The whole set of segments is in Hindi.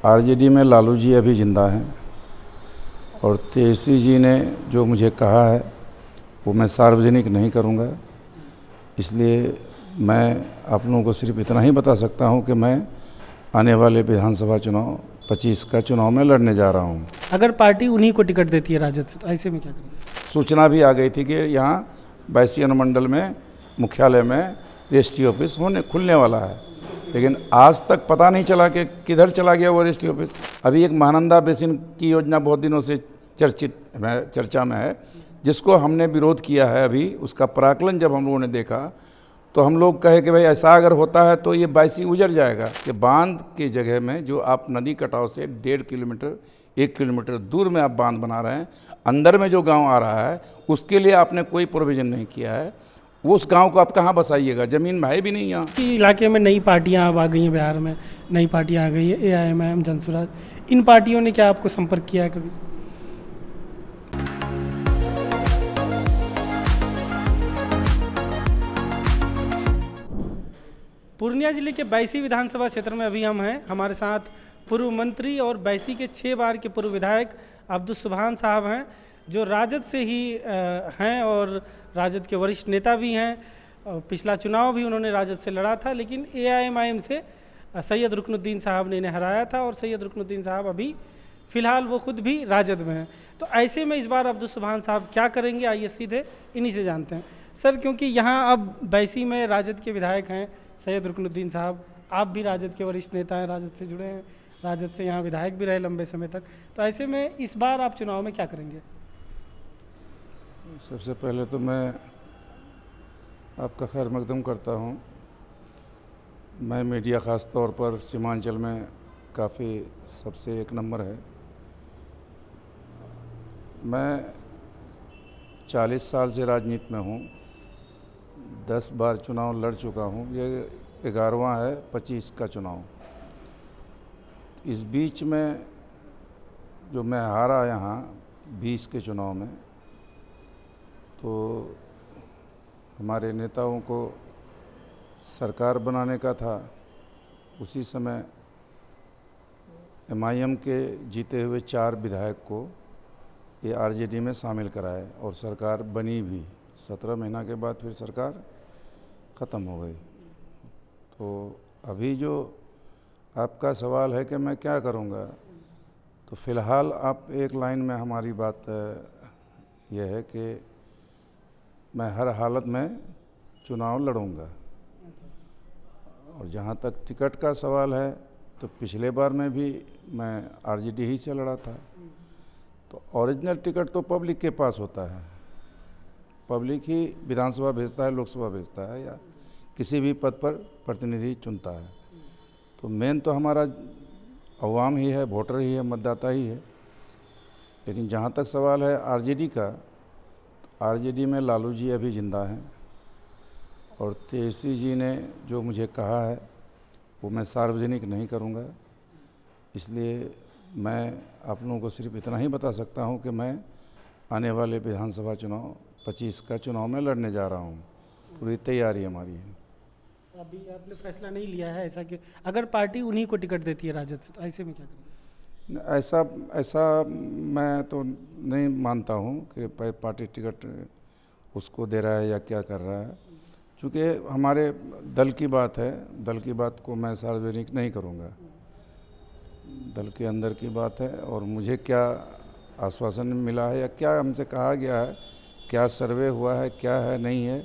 आरजेडी में लालू जी अभी ज़िंदा हैं और तेजस्वी जी ने जो मुझे कहा है वो मैं सार्वजनिक नहीं करूंगा। इसलिए मैं आप लोगों को सिर्फ इतना ही बता सकता हूं कि मैं आने वाले विधानसभा चुनाव 25 का चुनाव में लड़ने जा रहा हूं। अगर पार्टी उन्हीं को टिकट देती है राजद से, तो ऐसे में क्या करेंगे? सूचना भी आ गई थी कि यहाँ बैसी अनुमंडल में मुख्यालय में रजिस्ट्री ऑफिस खुलने वाला है, लेकिन आज तक पता नहीं चला कि किधर चला गया वो रजिस्ट्री ऑफिस। अभी एक महानंदा बेसिन की योजना बहुत दिनों से चर्चा में है, जिसको हमने विरोध किया है। अभी उसका प्राकलन जब हम लोगों ने देखा तो हम लोग कहे कि भाई ऐसा अगर होता है तो ये बैसी उजड़ जाएगा। कि बांध की जगह में जो आप नदी कटाव से 1.5 किलोमीटर 1 किलोमीटर दूर में आप बांध बना रहे हैं, अंदर में जो गांव आ रहा है उसके लिए आपने कोई प्रोविज़न नहीं किया है। उस गांव को आप कहाँ बसाइएगा? ज़मीन है भी नहीं यहाँ। कि इलाके में नई पार्टियां अब आ गई हैं, बिहार में नई पार्टियां आ गई है, AIMIM, जनसुराज। इन पार्टियों ने क्या आपको संपर्क किया है कभी? पूर्णिया जिले के बैसी विधानसभा क्षेत्र में अभी हम हैं। हमारे साथ पूर्व मंत्री और बैसी के 6 बार के पूर्व विधायक अब्दुल सुभान साहब हैं, जो राजद से ही हैं और राजद के वरिष्ठ नेता भी हैं। पिछला चुनाव भी उन्होंने राजद से लड़ा था, लेकिन AIMIM से सैयद रुकनुद्दीन साहब ने इन्हें हराया था और सैयद रुकनुद्दीन साहब अभी फ़िलहाल वो खुद भी राजद में हैं। तो ऐसे में इस बार अब्दुल सुभान साहब क्या करेंगे, आइए सीधे इन्हीं से जानते हैं। सर, क्योंकि यहाँ अब बैसी में राजद के विधायक हैं सैयद रुकनुद्दीन साहब, आप भी राजद के वरिष्ठ नेता हैं, राजद से जुड़े हैं, राजद से यहाँ विधायक भी रहे लंबे समय तक, तो ऐसे में इस बार आप चुनाव में क्या करेंगे? सबसे पहले तो मैं आपका खैर मकदम करता हूँ। मैं मीडिया ख़ास तौर पर सीमांचल में काफ़ी सबसे एक नंबर है। मैं 40 साल से राजनीति में हूँ, 10 बार चुनाव लड़ चुका हूँ। ये 11वां है 25 का चुनाव। इस बीच में जो मैं हारा यहाँ 20 के चुनाव में, तो हमारे नेताओं को सरकार बनाने का था। उसी समय MIM के जीते हुए 4 विधायक को ये आरजेडी में शामिल कराए और सरकार बनी भी। 17 महीना के बाद फिर सरकार ख़त्म हो गई। तो अभी जो आपका सवाल है कि मैं क्या करूँगा, तो फ़िलहाल आप एक लाइन में हमारी बात यह है कि मैं हर हालत में चुनाव लड़ूंगा। और जहाँ तक टिकट का सवाल है, तो पिछले बार में भी मैं आरजेडी ही से लड़ा था। तो ओरिजिनल टिकट तो पब्लिक के पास होता है, पब्लिक ही विधानसभा भेजता है, लोकसभा भेजता है, या किसी भी पद पर प्रतिनिधि चुनता है। तो मेन तो हमारा अवाम ही है, वोटर ही है, मतदाता ही है। लेकिन जहाँ तक सवाल है आरजेडी का, तो आरजेडी में लालू जी अभी ज़िंदा हैं और तेजस्वी जी ने जो मुझे कहा है वो मैं सार्वजनिक नहीं करूँगा। इसलिए मैं आप लोगों को सिर्फ इतना ही बता सकता हूँ कि मैं आने वाले विधानसभा चुनाव 25 का चुनाव में लड़ने जा रहा हूँ। पूरी तैयारी हमारी है। अभी आपने फैसला नहीं लिया है ऐसा कि अगर पार्टी उन्हीं को टिकट देती है राजद से, तो ऐसे में क्या करेंगे? ऐसा मैं तो नहीं मानता हूँ कि पार्टी टिकट उसको दे रहा है या क्या कर रहा है। चूँकि हमारे दल की बात है, दल की बात को मैं सार्वजनिक नहीं करूँगा। दल के अंदर की बात है और मुझे क्या आश्वासन मिला है या क्या हमसे कहा गया है, क्या सर्वे हुआ है, क्या है नहीं है,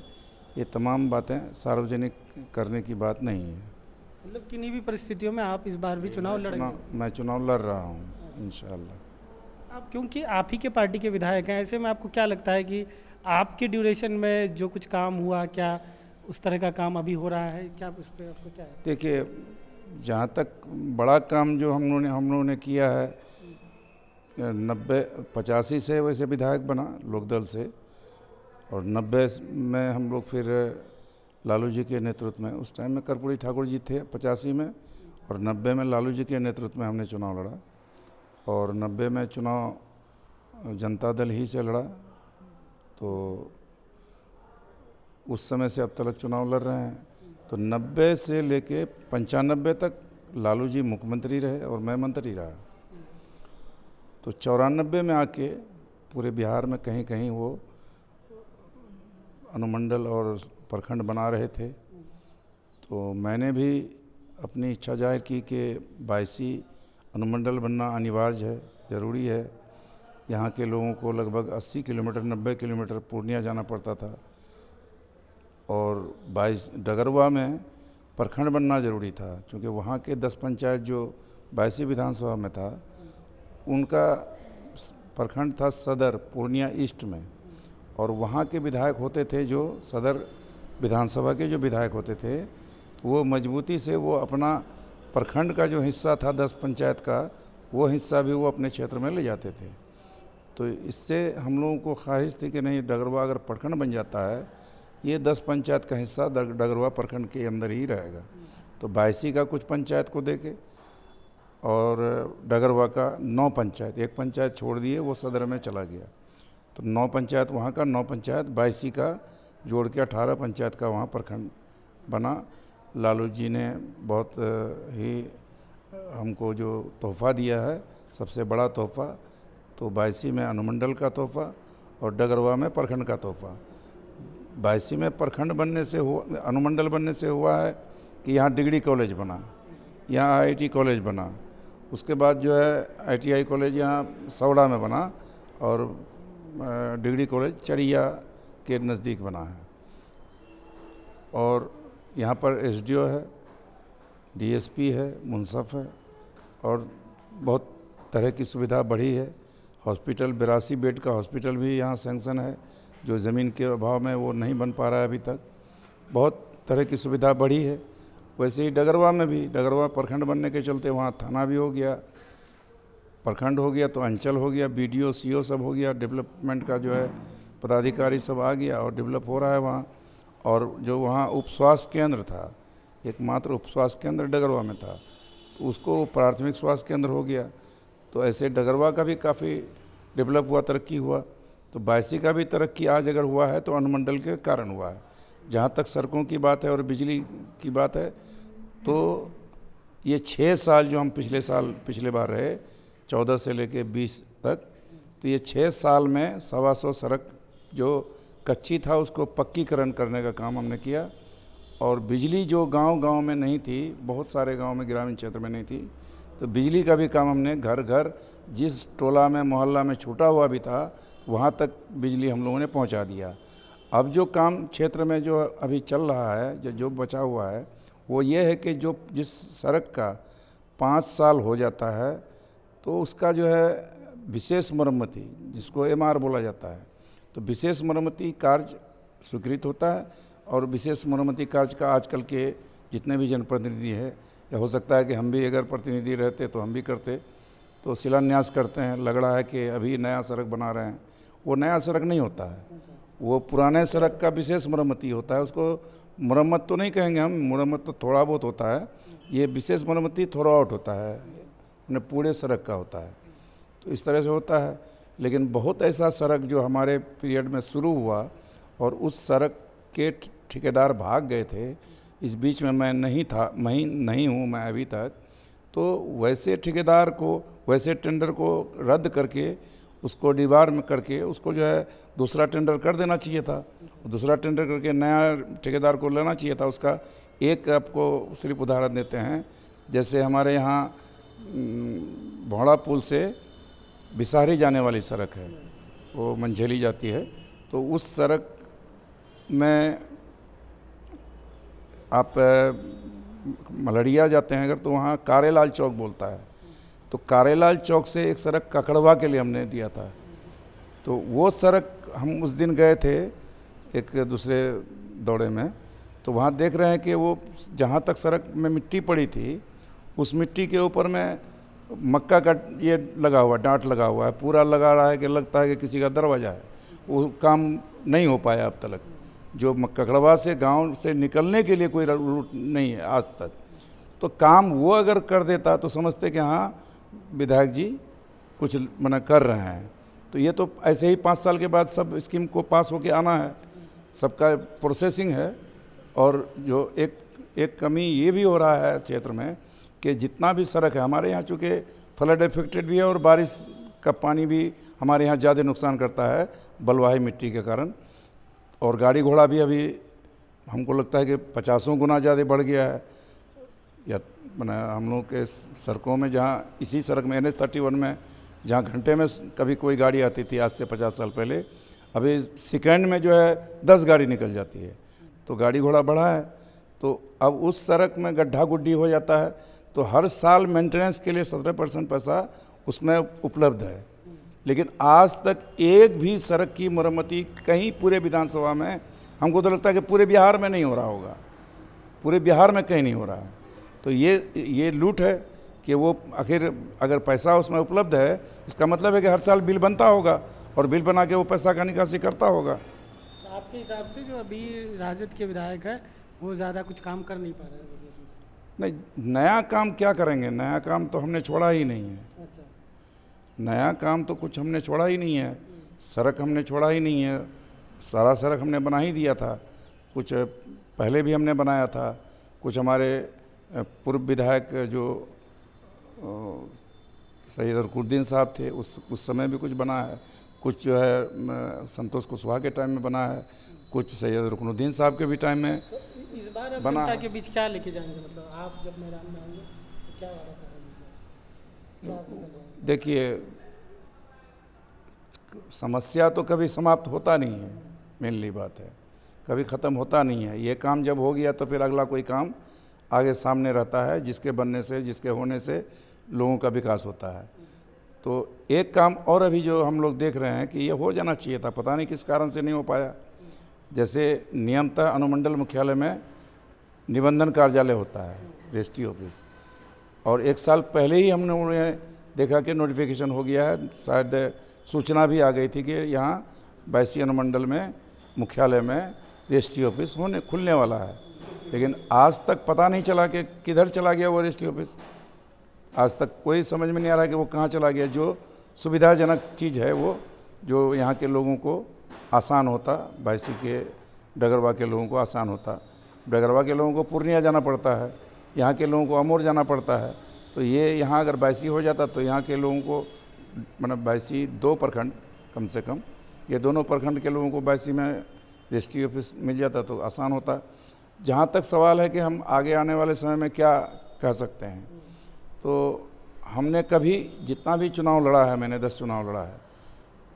ये तमाम बातें सार्वजनिक करने की बात नहीं है। मतलब किन्हीं भी परिस्थितियों में आप इस बार भी चुनाव लड़ेंगे? मैं चुनाव लड़ रहा हूँ इंशाअल्लाह। आप, क्योंकि आप ही के पार्टी के विधायक हैं, ऐसे में आपको क्या लगता है कि आपके ड्यूरेशन में जो कुछ काम हुआ, क्या उस तरह का काम अभी हो रहा है? क्या उस पर आपको क्या है? देखिए, जहाँ तक बड़ा काम जो हम लोगों ने किया है, 85 से वैसे विधायक बना लोकदल से, और 90 में हम लोग फिर लालू जी के नेतृत्व में, उस टाइम में कर्पूरी ठाकुर जी थे 85 में, और 90 में लालू जी के नेतृत्व में हमने चुनाव लड़ा। और 90 में चुनाव जनता दल ही से लड़ा। तो उस समय से अब तक चुनाव लड़ रहे हैं। तो 90 से लेके 95 तक लालू जी मुख्यमंत्री रहे और मैं मंत्री रहा। तो 94 में आके पूरे बिहार में कहीं कहीं वो अनुमंडल और प्रखंड बना रहे थे। तो मैंने भी अपनी इच्छा जाहिर की कि 22 अनुमंडल बनना अनिवार्य है, ज़रूरी है। यहाँ के लोगों को लगभग 80 किलोमीटर 90 किलोमीटर पूर्णिया जाना पड़ता था और 22 डगरवा में प्रखंड बनना ज़रूरी था, क्योंकि वहाँ के 10 पंचायत जो 22 विधानसभा में था उनका प्रखंड था सदर पूर्णिया ईस्ट में, और वहाँ के विधायक होते थे जो सदर विधानसभा के जो विधायक होते थे, तो वो मजबूती से वो अपना प्रखंड का जो हिस्सा था 10 पंचायत का, वो हिस्सा भी वो अपने क्षेत्र में ले जाते थे। तो इससे हम लोगों को ख्वाहिश थी कि नहीं, डगरवा अगर प्रखंड बन जाता है, ये 10 पंचायत का हिस्सा डगरवा प्रखंड के अंदर ही रहेगा। तो 22 का कुछ पंचायत को देके और डगरवा का 9 पंचायत, एक पंचायत छोड़ दिए, वो सदर में चला गया। तो 9 पंचायत वहाँ का, 9 पंचायत 22 का जोड़ के 18 पंचायत का वहाँ प्रखंड बना। लालू जी ने बहुत ही हमको जो तोहफ़ा दिया है, सबसे बड़ा तोहफ़ा, तो 22 में अनुमंडल का तोहफ़ा और डगरवा में प्रखंड का तोहफ़ा। 22 में प्रखंड बनने से हुआ, अनुमंडल बनने से हुआ है कि यहाँ डिग्री कॉलेज बना, यहाँ IIT कॉलेज बना। उसके बाद जो है ITI कॉलेज यहाँ सौड़ा में बना और डिग्री कॉलेज चरिया के नज़दीक बना है। और यहाँ पर SDO है, DSP है, मुंसफ है और बहुत तरह की सुविधा बढ़ी है। हॉस्पिटल 82 बेड का हॉस्पिटल भी यहाँ सैंक्शन है, जो ज़मीन के अभाव में वो नहीं बन पा रहा है अभी तक। बहुत तरह की सुविधा बढ़ी है। वैसे ही डगरवा में भी, डगरवा प्रखंड बनने के चलते वहाँ थाना भी हो गया, प्रखंड हो गया तो अंचल हो गया, BDO CO सब हो गया, डेवलपमेंट का जो है पदाधिकारी सब आ गया और डेवलप हो रहा है वहाँ। और जो वहाँ उप स्वास्थ्य केंद्र था, एकमात्र उप स्वास्थ्य केंद्र डगरवा में था, तो उसको प्राथमिक स्वास्थ्य केंद्र हो गया। तो ऐसे डगरवा का भी काफ़ी डेवलप हुआ, तरक्की हुआ। तो 22 का भी तरक्की आज अगर हुआ है तो अनुमंडल के कारण हुआ है। जहाँ तक सड़कों की बात है और बिजली की बात है, तो ये 6 साल जो हम पिछले बार रहे 14 से लेके 20 तक, तो ये 6 साल में 125 सड़क जो कच्ची था उसको पक्कीकरण करने का काम हमने किया। और बिजली जो गांव-गांव में नहीं थी, बहुत सारे गांव में ग्रामीण क्षेत्र में नहीं थी, तो बिजली का भी काम हमने घर घर, जिस टोला में मोहल्ला में छूटा हुआ भी था, वहाँ तक बिजली हम लोगों ने पहुँचा दिया। अब जो काम क्षेत्र में जो अभी चल रहा है, जो बचा हुआ है, वो ये है कि जिस सड़क का 5 साल हो जाता है तो उसका जो है विशेष मरम्मती, जिसको MR बोला जाता है, तो विशेष मरम्मती कार्य स्वीकृत होता है। और विशेष मरम्मती कार्य का आजकल के जितने भी जनप्रतिनिधि है, या हो सकता है कि हम भी अगर प्रतिनिधि रहते तो हम भी करते, तो शिलान्यास करते हैं। लग रहा है कि अभी नया सड़क बना रहे हैं, वो नया सड़क नहीं होता है, वो पुराने सड़क का विशेष मरम्मती होता है। उसको मरम्मत तो नहीं कहेंगे हम, मरम्मत तो थोड़ा बहुत होता है, ये विशेष मरम्मती थोड़ा आउट होता है, उन्हें पूरे सड़क का होता है। तो इस तरह से होता है। लेकिन बहुत ऐसा सड़क जो हमारे पीरियड में शुरू हुआ और उस सड़क के ठेकेदार भाग गए थे, इस बीच में मैं नहीं हूँ मैं अभी तक, तो वैसे ठेकेदार को, वैसे टेंडर को रद्द करके उसको डिबार में करके उसको जो है दूसरा टेंडर कर देना चाहिए था। दूसरा टेंडर करके नया ठेकेदार को लेना चाहिए था। उसका एक आपको सिर्फ उदाहरण देते हैं, जैसे हमारे यहाँ भौड़ा पुल से बिसाहरी जाने वाली सड़क है, वो मंझेली जाती है, तो उस सड़क में आप मलड़िया जाते हैं अगर, तो वहाँ कारेलाल चौक बोलता है, तो कारेलाल चौक से एक सड़क ककड़वा के लिए हमने दिया था। तो वो सड़क हम उस दिन गए थे एक दूसरे दौरे में, तो वहाँ देख रहे हैं कि वो जहाँ तक सड़क में मिट्टी पड़ी थी, उस मिट्टी के ऊपर में मक्का का ये लगा हुआ, डांट लगा हुआ है, पूरा लगा रहा है कि लगता है कि किसी का दरवाज़ा है। वो काम नहीं हो पाया अब तक। जो ककड़वा से गांव से निकलने के लिए कोई रूट नहीं है आज तक। तो काम वो अगर कर देता तो समझते कि हाँ विधायक जी कुछ मना कर रहे हैं। तो ये तो ऐसे ही 5 साल के बाद सब स्कीम को पास होके आना है, सबका प्रोसेसिंग है। और जो एक कमी ये भी हो रहा है क्षेत्र में कि जितना भी सड़क है हमारे यहाँ, चूँकि फ्लड इफेक्टेड भी है और बारिश का पानी भी हमारे यहाँ ज़्यादा नुकसान करता है बलुआही मिट्टी के कारण, और गाड़ी घोड़ा भी अभी हमको लगता है कि 50 गुना ज़्यादा बढ़ गया है। या मैंने हम लोग के सड़कों में, जहाँ इसी सड़क में NH-31 में जहाँ घंटे में कभी कोई गाड़ी आती थी आज से 50 साल पहले, अभी सेकंड में जो है 10 गाड़ी निकल जाती है। तो गाड़ी घोड़ा बढ़ा है, तो अब उस सड़क में गड्ढा गुड्ढी हो जाता है, तो हर साल मेंटेनेंस के लिए 17% पैसा उसमें उपलब्ध है। लेकिन आज तक एक भी सड़क की मरम्मती कहीं पूरे विधानसभा में, हमको तो लगता है कि पूरे बिहार में नहीं हो रहा होगा, पूरे बिहार में कहीं नहीं हो रहा है। तो ये लूट है कि वो आखिर अगर पैसा उसमें उपलब्ध है, इसका मतलब है कि हर साल बिल बनता होगा और बिल बना के वो पैसा का निकासी करता होगा। आपके हिसाब से जो अभी राजद के विधायक है वो ज़्यादा कुछ काम कर नहीं पा रहे हैं? नहीं, नया काम क्या करेंगे? नया काम तो हमने छोड़ा ही नहीं है। अच्छा, नया काम तो कुछ हमने छोड़ा ही नहीं है। सड़क हमने छोड़ा ही नहीं है, सारा सड़क हमने बना ही दिया था। कुछ पहले भी हमने बनाया था, कुछ हमारे पूर्व विधायक जो सैयद अरकुद्दीन साहब थे उस समय भी कुछ बना है, कुछ जो है संतोष कुशवाहा के टाइम में बना है, कुछ सैयद रुकनुद्दीन साहब के भी टाइम में तो इस बार अब बना जनता है। के बीच क्या लेके जाएंगे? मतलब आप जब मैदान में आएंगे तो क्या वादा करेंगे? क्या आपका सलाह है? देखिए, समस्या तो कभी समाप्त होता नहीं है, मेनली बात है, कभी ख़त्म होता नहीं है। ये काम जब हो गया तो फिर अगला कोई काम आगे सामने रहता है, जिसके बनने से, जिसके होने से लोगों का विकास होता है। तो एक काम और अभी जो हम लोग देख रहे हैं कि ये हो जाना चाहिए था, पता नहीं किस कारण से नहीं हो पाया। जैसे नियमतः अनुमंडल मुख्यालय में निबंधन कार्यालय होता है, रजिस्ट्री ऑफिस, और 1 साल पहले ही हमने उन्हें देखा कि नोटिफिकेशन हो गया है, शायद सूचना भी आ गई थी कि यहाँ 82 अनुमंडल में मुख्यालय में रजिस्ट्री ऑफिस खुलने वाला है। लेकिन आज तक पता नहीं चला कि किधर चला गया वो रजिस्ट्री ऑफिस। आज तक कोई समझ में नहीं आ रहा कि वो कहाँ चला गया। जो सुविधाजनक चीज़ है, वो जो यहाँ के लोगों को आसान होता, बायसी के डगरवा के लोगों को आसान होता। डगरवा के लोगों को पूर्णिया जाना पड़ता है, यहाँ के लोगों को अमोर जाना पड़ता है। तो ये यहाँ अगर बायसी हो जाता तो यहाँ के लोगों को, मतलब बायसी 2 प्रखंड कम से कम, ये दोनों प्रखंड के लोगों को बायसी में रजिस्ट्री ऑफिस मिल जाता तो आसान होता। जहाँ तक सवाल है कि हम आगे आने वाले समय में क्या कह सकते हैं, तो हमने कभी जितना भी चुनाव लड़ा है, मैंने 10 चुनाव लड़ा है,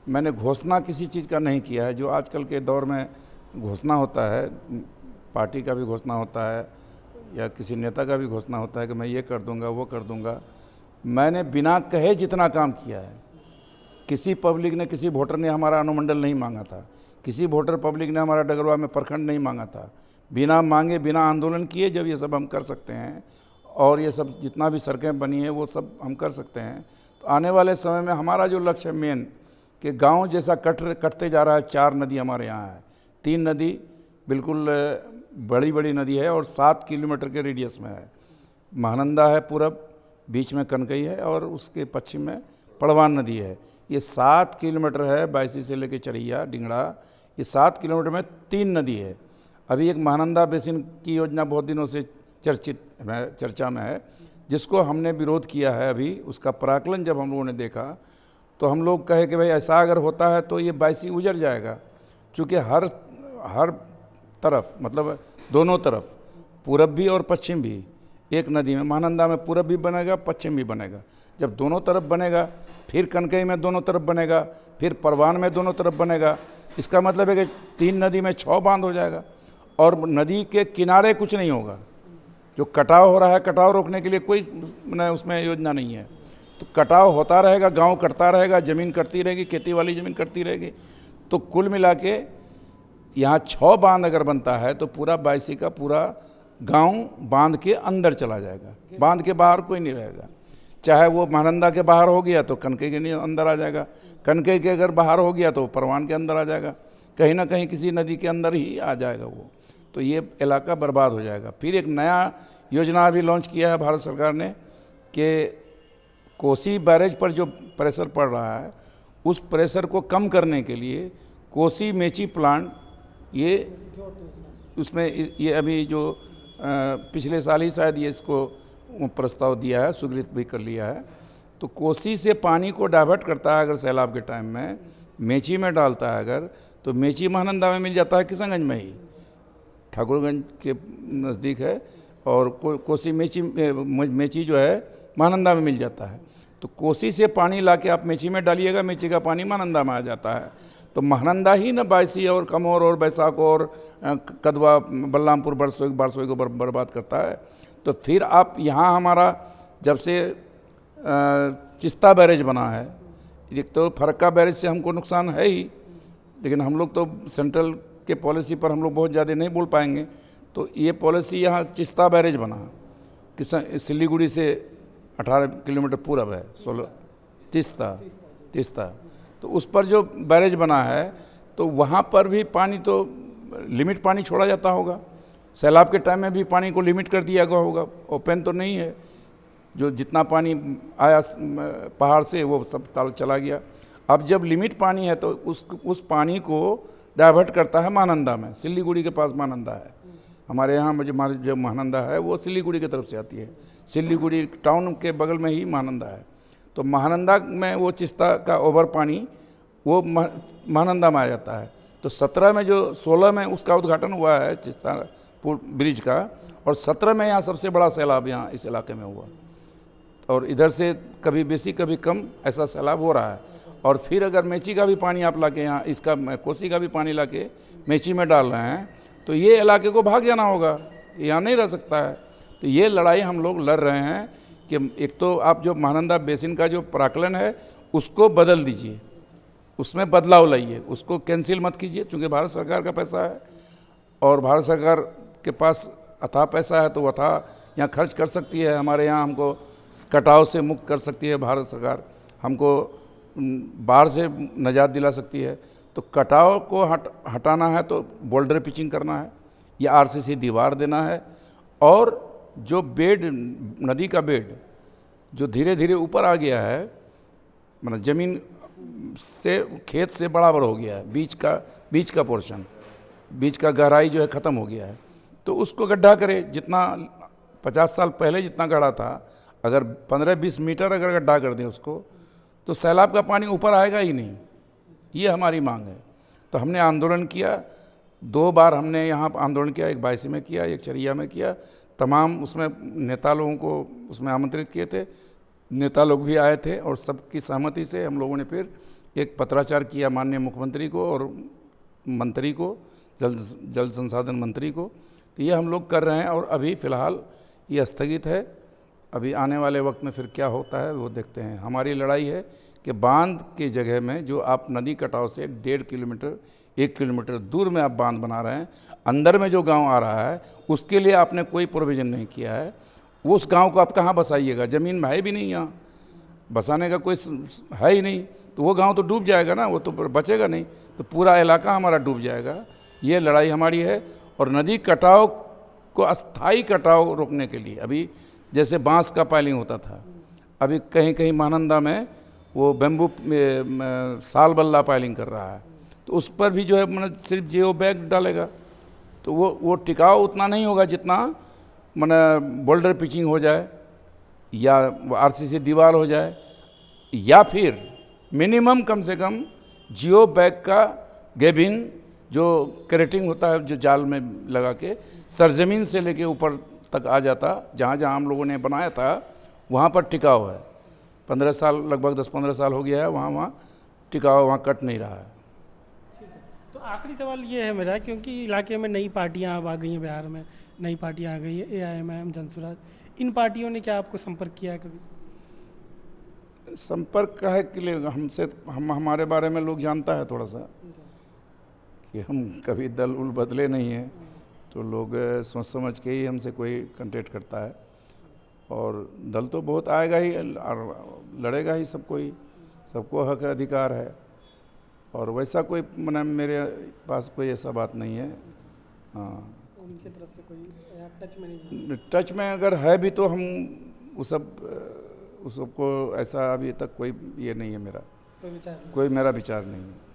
मैंने घोषणा किसी चीज़ का नहीं किया है। जो आजकल के दौर में घोषणा होता है, पार्टी का भी घोषणा होता है या किसी नेता का भी घोषणा होता है कि मैं ये कर दूंगा, वो कर दूंगा। मैंने बिना कहे जितना काम किया है, किसी पब्लिक ने, किसी वोटर ने हमारा अनुमंडल नहीं मांगा था, किसी वोटर पब्लिक ने हमारा डगरवा में प्रखंड नहीं मांगा था। बिना मांगे, बिना आंदोलन किए जब ये सब हम कर सकते हैं, और ये सब जितना भी सड़कें बनी है वो सब हम कर सकते हैं, तो आने वाले समय में हमारा जो लक्ष्य है मेन, कि गांव जैसा कटते जा रहा है। 4 नदी हमारे यहाँ है, 3 नदी बिल्कुल बड़ी बड़ी नदी है और 7 किलोमीटर के रेडियस में है। महानंदा है पूरब, बीच में कनकई है, और उसके पश्चिम में पड़वान नदी है। ये 7 किलोमीटर है, बायसी से लेकर चरैया, डिंगड़ा, ये 7 किलोमीटर में 3 नदी है। अभी एक महानंदा बेसिन की योजना बहुत दिनों से चर्चा में है, जिसको हमने विरोध किया है। अभी उसका प्राकलन जब हम लोगों ने देखा तो हम लोग कहे कि भाई ऐसा अगर होता है तो ये बायसी उजड़ जाएगा, क्योंकि हर तरफ, मतलब दोनों तरफ, पूरब भी और पश्चिम भी, एक नदी में, महानंदा में पूरब भी बनेगा, पश्चिम भी बनेगा। जब दोनों तरफ बनेगा, फिर कनकई में दोनों तरफ बनेगा, फिर परवान में दोनों तरफ बनेगा, इसका मतलब है कि 3 नदी में 6 बांध हो जाएगा, और नदी के किनारे कुछ नहीं होगा। जो कटाव हो रहा है, कटाव रोकने के लिए कोई उसमें योजना नहीं है। तो कटाव होता रहेगा, गांव कटता रहेगा, ज़मीन कटती रहेगी, खेती वाली ज़मीन कटती रहेगी। तो कुल मिला के यहाँ 6 बांध अगर बनता है तो पूरा बायसी का पूरा गांव बांध के अंदर चला जाएगा, बांध के बाहर कोई नहीं रहेगा। चाहे वो महानंदा के बाहर हो गया तो कनकई के अंदर आ जाएगा, कनकई के अगर बाहर हो गया तो परवान के अंदर आ जाएगा, कहीं ना कहीं किसी नदी के अंदर ही आ जाएगा वो। तो ये इलाका बर्बाद हो जाएगा। फिर एक नया योजना अभी लॉन्च किया है भारत सरकार ने कि कोसी बैरेज पर जो प्रेशर पड़ रहा है, उस प्रेशर को कम करने के लिए कोसी मेची प्लांट, ये उसमें ये अभी जो पिछले साल ही शायद ये इसको प्रस्ताव दिया है, स्वीकृत भी कर लिया है। तो कोसी से पानी को डाइवर्ट करता है अगर सैलाब के टाइम में, मेची में डालता है अगर, तो मेची महानंदा में मिल जाता है किशनगंज में ही, ठाकुरगंज के नज़दीक है, और कोसी मेची जो है महानंदा में मिल जाता है। तो कोसी से पानी लाके आप मेची में डालिएगा, मेची का पानी महानंदा में आ जाता है। तो महानंदा ही ना बायसी और कमौर और बैसाख और कदवा, बलरामपुर, बारसोई को बर्बाद करता है। तो फिर आप यहाँ हमारा जब से चिस्ता बैरेज बना है, एक तो फरक्का बैरेज से हमको नुकसान है ही, लेकिन हम लोग तो सेंट्रल के पॉलिसी पर हम लोग बहुत ज़्यादा नहीं बोल पाएंगे। तो ये पॉलिसी यहाँ चिस्ता बैरेज बना, सिलीगुड़ी से 18 किलोमीटर पूरब है, 16 तीस्ता। तो उस पर जो बैरेज बना है तो वहाँ पर भी पानी तो लिमिट पानी छोड़ा जाता होगा, सैलाब के टाइम में भी पानी को लिमिट कर दिया गया होगा, ओपन तो नहीं है। जो जितना पानी आया पहाड़ से वो सब ताल चला गया। अब जब लिमिट पानी है तो उस पानी को डाइवर्ट करता है महानंदा में, सिलीगुड़ी के पास महानंदा है। हमारे यहाँ जो महानंदा है वो सिलीगुड़ी की तरफ से आती है, सिलीगुड़ी टाउन के बगल में ही महानंदा है। तो महानंदा में वो चिस्ता का ओवर पानी वो महानंदा में आ जाता है। तो 17 में जो 16 में उसका उद्घाटन हुआ है चिस्ता ब्रिज का, और 17 में यहाँ सबसे बड़ा सैलाब यहाँ इस इलाके में हुआ। और इधर से कभी बेसी कभी कम ऐसा सैलाब हो रहा है। और फिर अगर मेची का भी पानी आप लाके यहाँ, इसका कोसी का भी पानी लाके मेची में डाल रहे हैं तो ये इलाके को भाग जाना होगा, यहाँ नहीं रह सकता है। तो ये लड़ाई हम लोग लड़ रहे हैं कि एक तो आप जो महानंदा बेसिन का जो प्राकलन है उसको बदल दीजिए, उसमें बदलाव लाइए, उसको कैंसिल मत कीजिए, क्योंकि भारत सरकार का पैसा है और भारत सरकार के पास अथाह पैसा है तो अथाह यहाँ खर्च कर सकती है। हमारे यहाँ हमको कटाव से मुक्त कर सकती है भारत सरकार, हमको बाढ़ से निजात दिला सकती है। तो कटाव को हटाना है तो बोल्डर पिचिंग करना है या आरसीसी दीवार देना है, और जो बेड, नदी का बेड जो धीरे धीरे ऊपर आ गया है, मतलब ज़मीन से खेत से बराबर हो गया है, बीच का पोर्शन, बीच का गहराई जो है ख़त्म हो गया है, तो उसको गड्ढा करे। जितना 50 साल पहले जितना गढ़ा था, अगर 15-20 मीटर अगर गड्ढा कर दें उसको, तो सैलाब का पानी ऊपर आएगा ही नहीं। ये हमारी मांग है। तो हमने आंदोलन किया, 2 बार हमने यहाँ आंदोलन किया, एक बायसी में किया, एक चरिया में किया। तमाम उसमें नेता लोगों को उसमें आमंत्रित किए थे, नेता लोग भी आए थे, और सबकी सहमति से हम लोगों ने फिर एक पत्राचार किया माननीय मुख्यमंत्री को और मंत्री को, जल संसाधन मंत्री को। तो ये हम लोग कर रहे हैं, और अभी फ़िलहाल ये स्थगित है। अभी आने वाले वक्त में फिर क्या होता है वो देखते हैं। हमारी लड़ाई है कि बांध की जगह में जो आप नदी कटाव से 1.5 किलोमीटर 1 किलोमीटर दूर में आप बांध बना रहे हैं, अंदर में जो गांव आ रहा है उसके लिए आपने कोई प्रोविज़न नहीं किया है। उस गांव को आप कहाँ बसाइएगा, ज़मीन में है भी नहीं, यहाँ बसाने का कोई है ही नहीं, तो वो गांव तो डूब जाएगा ना, वो तो बचेगा नहीं, तो पूरा इलाका हमारा डूब जाएगा। ये लड़ाई हमारी है। और नदी कटाव को अस्थाई कटाव रोकने के लिए, अभी जैसे बांस का पाइलिंग होता था, अभी कहीं कहीं महानंदा में वो बेम्बू साल बल्ला पाइलिंग कर रहा है, तो उस पर भी जो है मतलब सिर्फ जियो बैग डालेगा, तो वो टिकाऊ उतना नहीं होगा जितना मैंने बोल्डर पिचिंग हो जाए या आरसीसी दीवार हो जाए, या फिर मिनिमम कम से कम जियो बैग का गैबिन जो कैरेटिंग होता है, जो जाल में लगा के सरजमीन से लेके ऊपर तक आ जाता, जहाँ जहाँ हम लोगों ने बनाया था वहाँ पर टिकाऊ है। 15 साल, लगभग 10-15 साल हो गया है, वहाँ टिकाऊ, वहाँ कट नहीं रहा है। तो आखिरी सवाल ये है मेरा, क्योंकि इलाके में नई पार्टियां अब आ गई हैं, बिहार में नई पार्टियां आ गई है, AIMIM, जनसुराज, इन पार्टियों ने क्या आपको संपर्क किया है कभी? संपर्क का है कि हमसे हमारे बारे में लोग जानता है थोड़ा सा कि हम कभी दल उल बदले नहीं हैं, तो लोग सोच समझ के ही हमसे कोई कांटेक्ट करता है। और दल तो बहुत आएगा ही और लड़ेगा ही, सबको हक अधिकार है, और वैसा कोई मैंने मेरे पास कोई ऐसा बात नहीं है। हाँ, उनकी तरफ से कोई टच में नहीं? टच में अगर है भी तो हम उस सबको ऐसा अभी तक कोई ये नहीं है, मेरा कोई विचार नहीं? कोई मेरा विचार नहीं है।